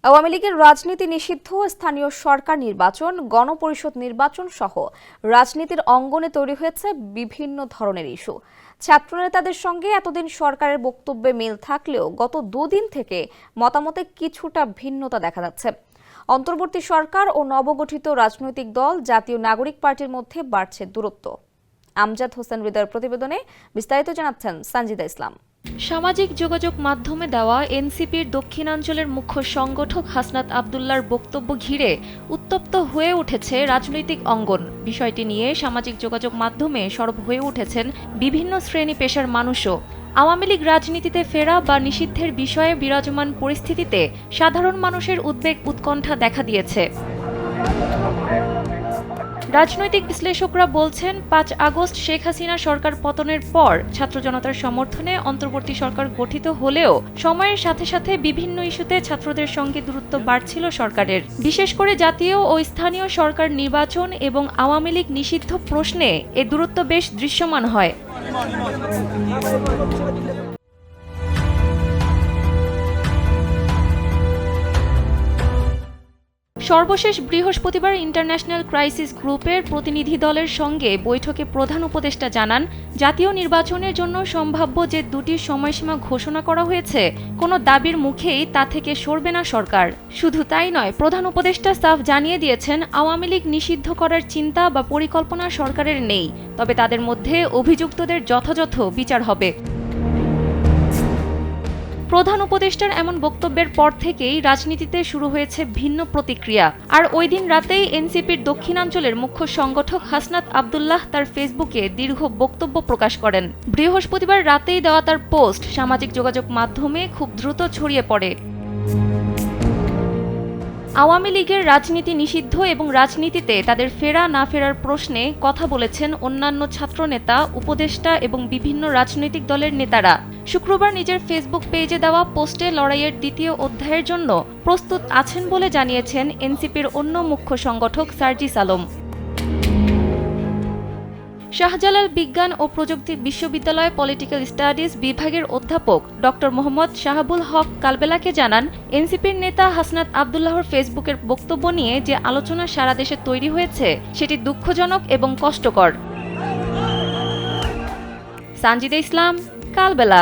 আওয়ামী লীগের রাজনীতি নিষিদ্ধ, স্থানীয় সরকার নির্বাচন, গণপরিষদ নির্বাচন সহ রাজনীতির অঙ্গনে তৈরি হয়েছে বিভিন্ন ধরনের ইস্যু। ছাত্রনেতাদের সঙ্গে এতদিন সরকারের বক্তব্যে মিল থাকলেও গত দুদিন থেকে মতামতে কিছুটা ভিন্নতা দেখা যাচ্ছে। অন্তর্বর্তী সরকার ও নবগঠিত রাজনৈতিক দল জাতীয় নাগরিক পার্টির মধ্যে বাড়ছে দূরত্ব। আমজাদ হোসেন হৃদয়ের প্রতিবেদনে বিস্তারিত জানাচ্ছেন সঞ্জিদা ইসলাম। সামাজিক যোগাযোগ মাধ্যমে দেওয়া এনসিপির দক্ষিণাঞ্চলের মুখ্য সংগঠক হাসনাত আব্দুল্লাহর বক্তব্য ঘিরে উত্তপ্ত হয়ে উঠেছে রাজনৈতিক অঙ্গন। বিষয়টি নিয়ে সামাজিক যোগাযোগ মাধ্যমে সরব হয়ে উঠেছেন বিভিন্ন শ্রেণী পেশার মানুষও। আওয়ামী লীগ রাজনীতিতে ফেরা বা নিষিদ্ধের বিষয়ে বিরাজমান পরিস্থিতিতে সাধারণ মানুষের উদ্বেগ উৎকণ্ঠা দেখা দিয়েছে। রাজনৈতিক বিশ্লেষকরা বলছেন, ৫ আগস্ট শেখ হাসিনা সরকার পতনের পর ছাত্র জনতার সমর্থনে অন্তর্বর্তী সরকার গঠিত হলেও সময়ের সাথে সাথে বিভিন্ন ইস্যুতে ছাত্রদের সঙ্গে দূরত্ব বাড়ছিল সরকারের। বিশেষ করে জাতীয় ও স্থানীয় সরকার নির্বাচন এবং আওয়ামী লীগ নিষিদ্ধ প্রশ্নে এ দূরত্ব বেশ দৃশ্যমান হয়। সর্বশেষ বৃহস্পতিবার ইন্টারন্যাশনাল ক্রাইসিস গ্রুপের প্রতিনিধি দলের সঙ্গে বৈঠকে প্রধান উপদেষ্টা জানান, জাতীয় নির্বাচনের জন্য সম্ভাব্য যে দুটি সময়সীমা ঘোষণা করা হয়েছে, কোনো দাবির মুখেই তা থেকে সরবে না সরকার। শুধু তাই নয়, প্রধান উপদেষ্টা সাফ জানিয়ে দিয়েছেন, আওয়ামী লীগ নিষিদ্ধ করার চিন্তা বা পরিকল্পনা সরকারের নেই, তবে তাদের মধ্যে অভিযুক্তদের যথাযথ বিচার হবে। প্রধান উপদেষ্টার এমন বক্তব্যের পর থেকেই রাজনীতিতে শুরু হয়েছে ভিন্ন প্রতিক্রিয়া। আর ওই দিন রাতেই এনসিপির দক্ষিণাঞ্চলের মুখ্য সংগঠক হাসনাত আব্দুল্লাহ তার ফেসবুকে দীর্ঘ বক্তব্য প্রকাশ করেন। বৃহস্পতিবার রাতেই দেওয়া তার পোস্ট সামাজিক যোগাযোগ মাধ্যমে খুব দ্রুত ছড়িয়ে পড়ে। আওয়ামী লীগের রাজনীতি নিষিদ্ধ এবং রাজনীতিতে তাদের ফেরা না ফেরার প্রশ্নে কথা বলেছেন অন্যান্য ছাত্রনেতা, উপদেষ্টা এবং বিভিন্ন রাজনৈতিক দলের নেতারা। শুক্রবার নিজের ফেসবুক পেজে দেওয়া পোস্টে লড়াইয়ের দ্বিতীয় অধ্যায়ের জন্য প্রস্তুত আছেন বলে জানিয়েছেন এনসিপির অন্য মুখ্য সংগঠক সার্জিস আলম। শাহজালাল বিজ্ঞান ও প্রযুক্তি বিশ্ববিদ্যালয় পলিটিক্যাল স্টাডিজ বিভাগের অধ্যাপক ডক্টর মোহাম্মদ শাহাবুল হক কালবেলাকে জানান, এনসিপির নেতা হাসনাত আব্দুল্লাহর ফেসবুকের বক্তব্য নিয়ে যে আলোচনা সারা দেশে তৈরি হয়েছে সেটি দুঃখজনক এবং কষ্টকর। সঞ্জিদা ইসলাম, কালবেলা।